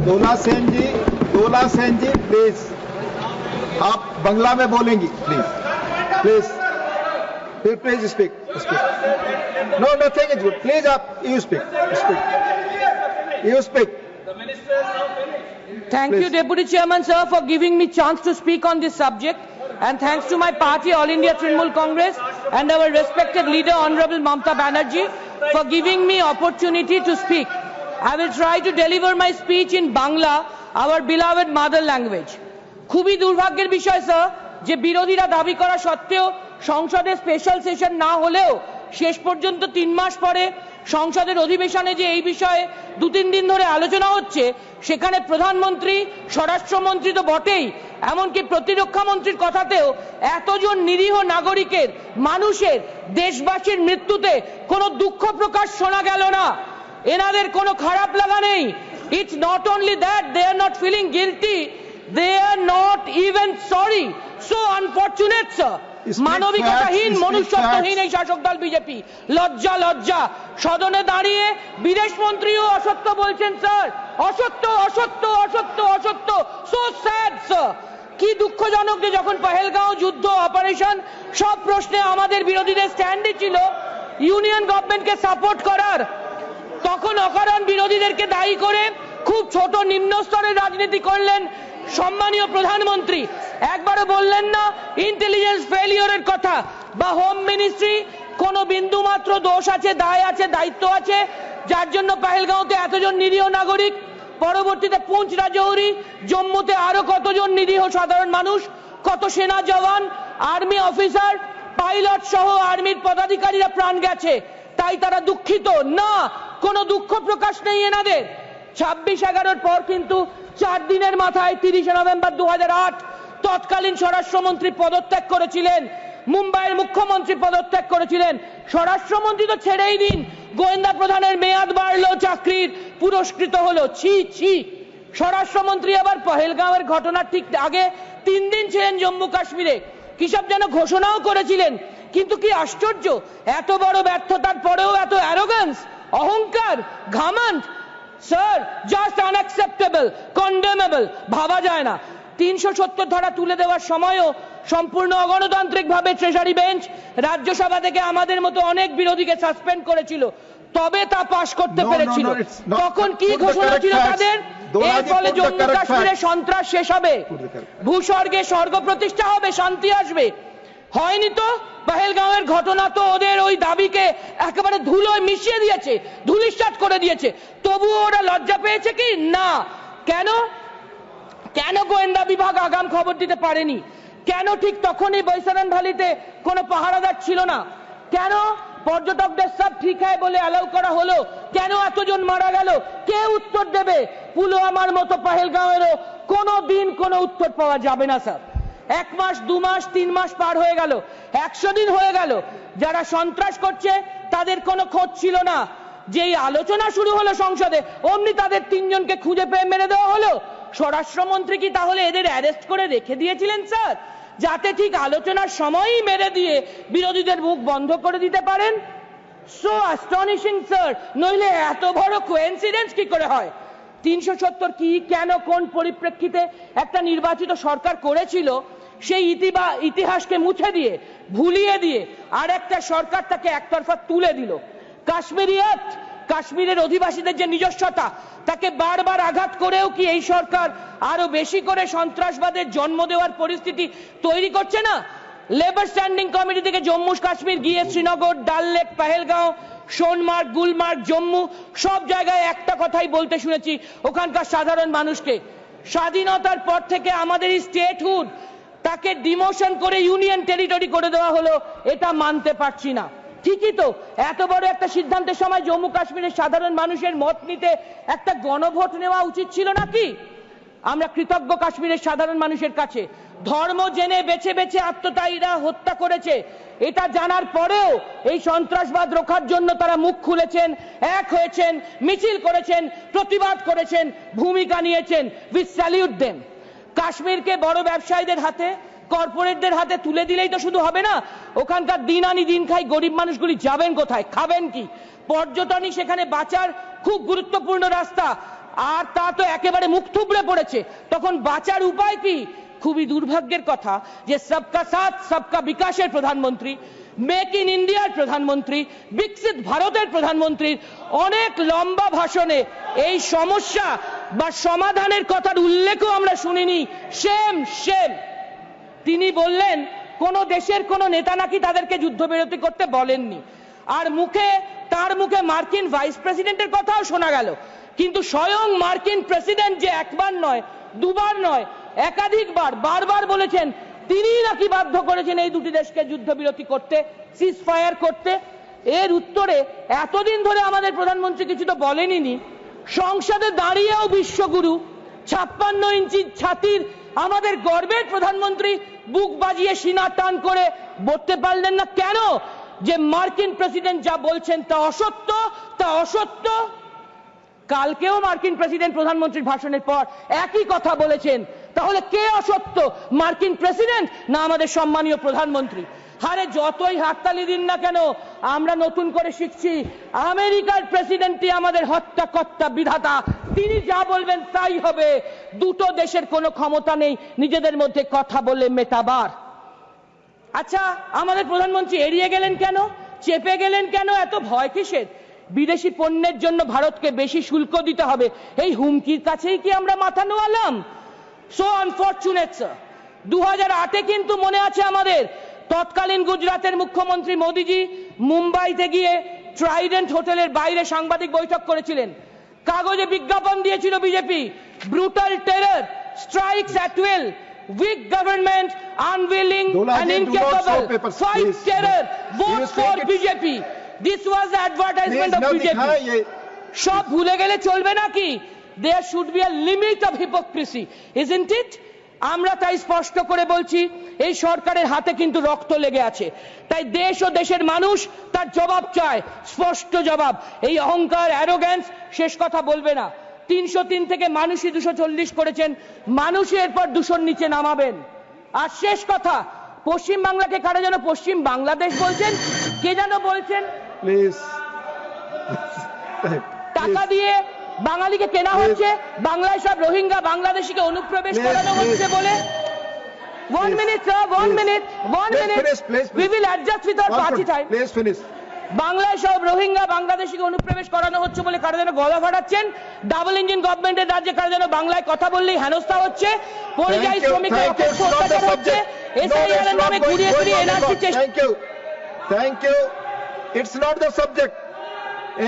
दोला सेन जी please, आप बंगला में बोलेंगी please please speak. No nothing is good, please आप you speak. Thank you, Deputy Chairman, sir, for giving me chance to speak on this subject. And thanks to my party, All India Trinamool Congress, and our respected leader, Honorable Mamata Banerjee, for giving me opportunity to speak. I will try to deliver my speech in Bangla, our beloved mother language. খুবই দুর্ভাগ্যের বিষয় sir যে বিরোধীরা দাবি করা সত্ত্বেও সংসদে special session না হলেও শেষ পর্যন্ত 3 মাস পরে সংসদের অধিবেশনে যে এই বিষয়ে 2-3 দিন ধরে আলোচনা হচ্ছে, সেখানে প্রধানমন্ত্রী, স্বরাষ্ট্রমন্ত্রী তো বটেই, এমনকি প্রতিরক্ষা মন্ত্রীর কথাতেও এতজন নিরীহ নাগরিকের, মানুষের, দেশবাসীর মৃত্যুতে কোনো দুঃখ প্রকাশ শোনা গেল না। এনাদের কোনো খারাপ লাগা নেই। It's not only that they are not feeling guilty, they are not even sorry. So unfortunate, sir. মানবিকতাহীন, মনুষ্যত্বহীন এই শাসক দল বিজেপি। লজ্জা লজ্জা। সদনে দাঁড়িয়ে বিদেশ মন্ত্রীও অসত্য বলছেন স্যার, অসত্য অসত্য অসত্য অসত্য। So sad sir. কি দুঃখজনক যে যখন পহেলগাঁও যুদ্ধ অপারেশন সব প্রশ্নে আমাদের বিরোধীদের স্ট্যান্ডই ছিল ইউনিয়ন গভর্নমেন্টকে সাপোর্ট করার, তখন অকারণ বিরোধীদেরকে দায়ী করে খুব ছোট নিম্ন স্তরের রাজনীতি করলেন সম্মানীয় প্রধানমন্ত্রী। একবারও বললেন না ইন্টেলিজেন্স ফেলিওরের কথা বা হোম মিনিস্ট্রি কোনো বিন্দু মাত্র দোষ আছে, দায় আছে, দায়িত্ব আছে, যার জন্য পহেলগাঁওতে এতজন নিরীহ নাগরিক, পরবর্তীতে পুঞ্চ রাজৌরি, জম্মুতে আরো কতজন নিরীহ সাধারণ মানুষ, কত সেনা জওয়ান, আর্মি অফিসার, পাইলট সহ আর্মির পদাধিকারীরা প্রাণ গেছে, তাই তারা দুঃখিত না, কোনো দুঃখ প্রকাশ নেই এনাদের। 26/11 পর কিন্তু 4 দিনের মাথায় 30 নভেম্বর 2008 তৎকালীন স্বরাষ্ট্রমন্ত্রী পদত্যাগ করেছিলেন, মুম্বাইয়ের মুখ্যমন্ত্রী পদত্যাগ করেছিলেন, স্বরাষ্ট্রমন্ত্রী তো ছেড়েই দিন, গোয়েন্দা প্রধানের মেয়াদ বাড়লো, চাকরির পুরস্কৃত হলো। ছি ছি। স্বরাষ্ট্রমন্ত্রী আবার পহেলগাঁওয়ের ঘটনার ঠিক আগে 3 দিন ছিলেন জম্মু কাশ্মীরে, কিসব যেন ঘোষণাও করেছিলেন। কিন্তু কি আশ্চর্য, এত বড় ব্যর্থতার পরেও এত অ্যারোগেন্স, অহংকার, ঘামন্ড, স্যার, জাস্ট আনঅ্যাকসেপ্টেবল, কন্ডেমেবল, ভাবা যায় না। 370 ধারা তুলে দেওয়ার সময়ও সম্পূর্ণ অগণতান্ত্রিক ভাবে ট্রেজারি বেঞ্চ রাজ্যসভা থেকে আমাদের মতো অনেক বিরোধীকে সাসপেন্ড করেছিল, তবে তা পাশ করতে পেরেছিল। তখন কি ঘোষণা ছিল তাদের? এর ফলে জম্মু কাশ্মীরে সন্ত্রাস শেষ হবে, ভূস্বর্গে স্বর্গ প্রতিষ্ঠা হবে, শান্তি আসবে। হয়নি তো। পহেলগাঁওয়ের ঘটনা তো ওদের ওই দাবিকে একেবারে ধুলোয় মিশিয়ে দিয়েছে, ধুলিস্যাৎ করে দিয়েছে। তবুও ওরা লজ্জা পেয়েছে কি না? কেন? কেন গোয়েন্দা বিভাগ আগাম খবর দিতে পারেনি? কেন ঠিক তখনই বৈশারণ ভ্যালিতে কোনো পাহারাদার ছিল না? কেন পর্যটকদের সব ঠিক হয় বলে অ্যালাউ করা হলো? কেন এতজন মারা গেল? কে উত্তর দেবে? পুলওয়ামার মতো পহেলগাঁওয়েরও কোনো দিন কোনো উত্তর পাওয়া যাবে না স্যার। 1 মাস, 2 মাস, 3 মাস পার হয়ে গেল, 100 দিন হয়ে গেল, যারা সন্ত্রাস করছে তাদের কোনো খোঁজ ছিল না। যেই আলোচনা শুরু হলো সংসদে, অমনি তাদের 3 জনকে খুঁজে পেয়ে মেরে দেওয়া হলো। স্বরাষ্ট্রমন্ত্রী কি তাহলে এদের অ্যারেস্ট করে রেখে দিয়েছিলেন স্যার, যাতে ঠিক আলোচনার সময়ই মেরে দিয়ে বিরোধীদের মুখ বন্ধ করে দিতে পারেন? So astonishing sir. নইলে এত বড় কোইন্সিডেন্স কি করে হয়? 370 কি, কেন, কোন পরিপ্রেক্ষিতে একটা নির্বাচিত সরকার করেছিল, সেই ইতিহাসকে মুছে দিয়ে, ভুলিয়ে দিয়ে আর একটা সরকার তাকে একতরফা তুলে দিল। কাশ্মীরিয়াত, কাশ্মীরের অধিবাসীদের যে নিজস্বতা, তাকে বারবার আঘাত করেও কি এই সরকার আরো বেশি করে সন্ত্রাসবাদের জন্ম দেওয়ার পরিস্থিতি তৈরি করছে না? লেবার স্ট্যান্ডিং কমিটি থেকে জম্মু কাশ্মীর গিয়ে শ্রীনগর, ডাল লেক, পহেলগাঁও, সোনমার্গ, গুলমার্গ, জম্মু সব জায়গায় একটা কথাই বলতে শুনেছি ওখানকার সাধারণ মানুষকে, স্বাধীনতার পর থেকে আমাদের এই স্টেটহুড তাকে ডিমোশন করে ইউনিয়ন টেরিটরি করে দেওয়া হলো, এটা মানতে পারছি না। ঠিকই তো, এত বড় একটা সিদ্ধান্তের সময় জম্মু কাশ্মীরের সাধারণ মানুষের মত নিতে একটা গণভোট নেওয়া উচিত ছিল নাকি? আমরা কৃতজ্ঞ কাশ্মীরের সাধারণ মানুষের কাছে। ধর্ম জেনে বেছে বেছে আত্মতায়ীরা হত্যা করেছে, এটা জানার পরেও এই সন্ত্রাসবাদ রোখার জন্য তারা মুখ খুলেছেন, এক হয়েছেন, মিছিল করেছেন, প্রতিবাদ করেছেন, ভূমিকা নিয়েছেন। We salute them. কাশ্মীরকে বড় ব্যবসায়ীদের হাতে, কর্পোরেটদের হাতে তুলে দিলেই তো শুধু হবে না, ওখানকার দিন আনি দিন খাই গরিব মানুষগুলি যাবেন কোথায়, খাবেন কি? পর্যটনই সেখানে বাঁচার খুব গুরুত্বপূর্ণ রাস্তা। আর তা তো একেবারে মুখ থুবড়ে পড়েছে, তখন বাঁচার উপায় কি? খুবই দুর্ভাগ্যের কথা যে সবকা সাথ সবকা বিকাশের প্রধানমন্ত্রী, মেক ইন ইন্ডিয়ার প্রধানমন্ত্রী, বিকশিত ভারতের প্রধানমন্ত্রীর অনেক লম্বা ভাষণে এই সমস্যা বা সমাধানের কথার উল্লেখও আমরা শুনিনি। সেম সেম তিনি বললেন কোন দেশের কোন নেতা নাকি তাদেরকে যুদ্ধবিরতি করতে বলেননি, আর তার মুখে মার্কিন ভাইস প্রেসিডেন্টের কথাও শোনা গেল। কিন্তু স্বয়ং মার্কিন প্রেসিডেন্ট যে একবার নয়, দুবার নয়, একাধিকবার বারবার বলেছেন তিনি নাকি বাধ্য করেছেন এই দুটি দেশকে যুদ্ধবিরতি করতে, সিজ ফায়ার করতে। এর উত্তরে এতদিন ধরে আমাদের প্রধানমন্ত্রী কিছু তো বলেনই। সংসদে দাঁড়িয়েও বিশ্বগুরু 56 ইঞ্চি ছাতির আমাদের গর্বের প্রধানমন্ত্রী বুক বাজিয়ে সিনা টান করে বলতে পারলেন না কেন যে মার্কিন প্রেসিডেন্ট যা বলছেন তা অসত্য, তা অসত্য। কালকেও মার্কিন প্রেসিডেন্ট প্রধানমন্ত্রীর ভাষণের পর একই কথা বলেছেন। তাহলে কে অসত্য, মার্কিন প্রেসিডেন্ট না আমাদের সম্মানীয় প্রধানমন্ত্রী? আরে যতই হাততালি দিন না কেন, আমরা নতুন করে শিখছি আমেরিকার প্রেসিডেন্টই আমাদের হত্যাকর্তা বিধাতা, তিনি যা বলবেন তাই হবে। দুটো দেশের কোনো ক্ষমতা নেই নিজেদের মধ্যে কথা বলে মেটাবার। আচ্ছা, আমাদের প্রধানমন্ত্রী এড়িয়ে গেলেন কেন, চেপে গেলেন কেন? এত ভয় কিসের? বিদেশি পণ্যের জন্য ভারতকে বেশি শুল্ক দিতে হবে, এই হুমকির কাছেই কি আমরা মাথা নোয়ালাম? So unfortunate sir. 2008-এ কিন্তু মনে আছে আমাদের, তৎকালীন গুজরাটের মুখ্যমন্ত্রী মোদিজি মুম্বাইতে গিয়ে ট্রাইডেন্ট হোটেলের বাইরে সাংবাদিক বৈঠক করেছিলেন। কাগজে বিজ্ঞাপন দিয়েছিল BJP, brutal terror, strikes at will, weak government, unwilling and incapable, fight terror, vote for BJP. This was the advertisement of BJP. সব ভুলে গেলে চলবে নাকি? There should be a limit of hypocrisy, isn't it? আমরা তাই স্পষ্ট করে বলছি, এই সরকারের হাতে কিন্তু রক্ত লেগে আছে। তাই দেশ ও দেশের মানুষ তার জবাব চায়, স্পষ্ট জবাব। এই অহংকার, অ্যারোগ্যান্স শেষ কথা বলবে না। 303 থেকে মানুষই 240 করেছেন, মানুষই এরপর 200 নিচে নামাবেন। আর শেষ কথা, পশ্চিম বাংলাকে কারা যেন পশ্চিম বাংলাদেশ বলছেন, কে যেন বলছেন, প্লিজ টাকা দিয়ে বাঙালিকে কেনা হচ্ছে, বাংলায় সব রোহিঙ্গা বাংলাদেশিকে অনুপ্রবেশ করানো হচ্ছে বলে। 1 minute sir, 1 minute, 1 minute, we will adjust with our party time. Please finish. বাংলায় সব রোহিঙ্গা বাংলাদেশিকে অনুপ্রবেশ করানো হচ্ছে বলে কারা যেন গলা ফাটাচ্ছেন। ডাবল ইঞ্জিন গভর্নমেন্টের রাজ্যে কারা যেন বাংলায় কথা বললেই হেনস্থা হচ্ছে, পরিযায়ী শ্রমিকের অকথ্য অত্যাচার হচ্ছে, এসআইআর এর নামে ঘুরিয়ে ঘুরিয়ে এনআরসি চেষ্টা। Thank you. It's not the subject.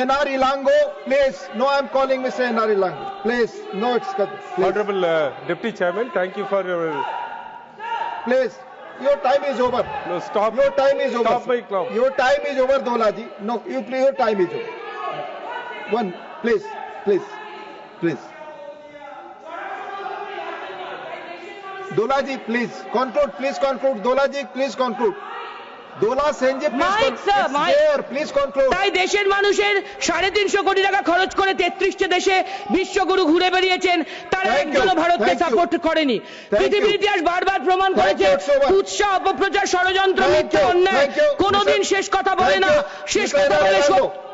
NR Ilango, please. No, I'm calling Mr. NR Ilango. Please. No, it's please. Honorable Deputy Chairman, thank you for your... Please. Your time is over. No, stop. Your time is over. Stop my clock. Your time is over, Dolaji. No, your time is over. One, please. Dolaji, please. Conclude. Dolaji, please conclude. Dola Senji, Mike, sir, Mike. There, please conclude. তাই দেশের মানুষের 350 কোটি টাকা খরচ করে 33টে দেশে বিশ্বগুরু ঘুরে বেরিয়েছেন, তারা একজনও ভারতকে সাপোর্ট করেনি। পৃথিবীর ইতিহাস বারবার প্রমাণ করেছে উৎসাহ, অপপ্রচার, ষড়যন্ত্র, মিথ্যা, অন্যায় কোনোদিন শেষ কথা বলে না। শেষ কথা বলে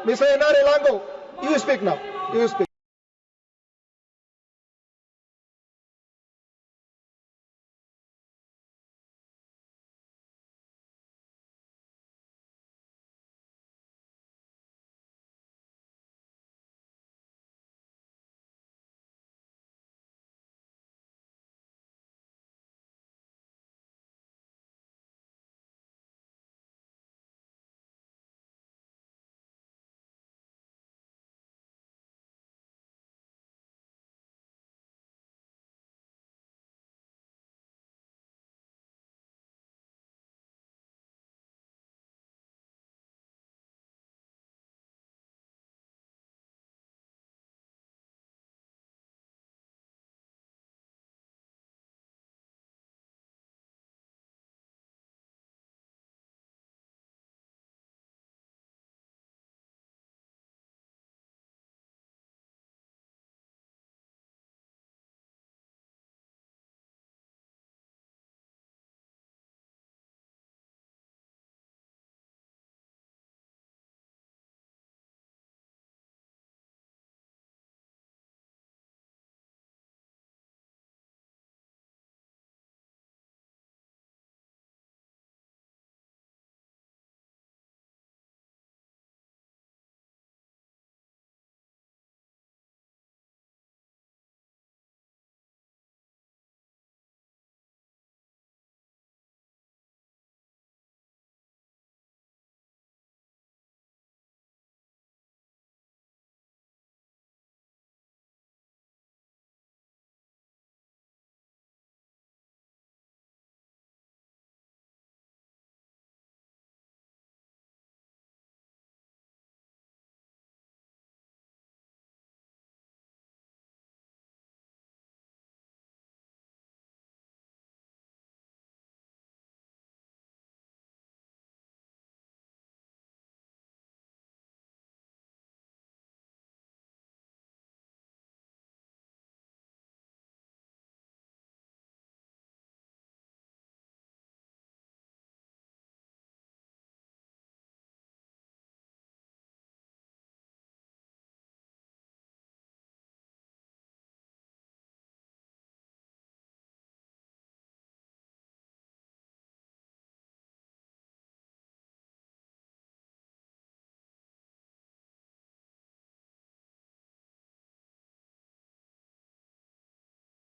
Mr. NR Ilango, you speak now.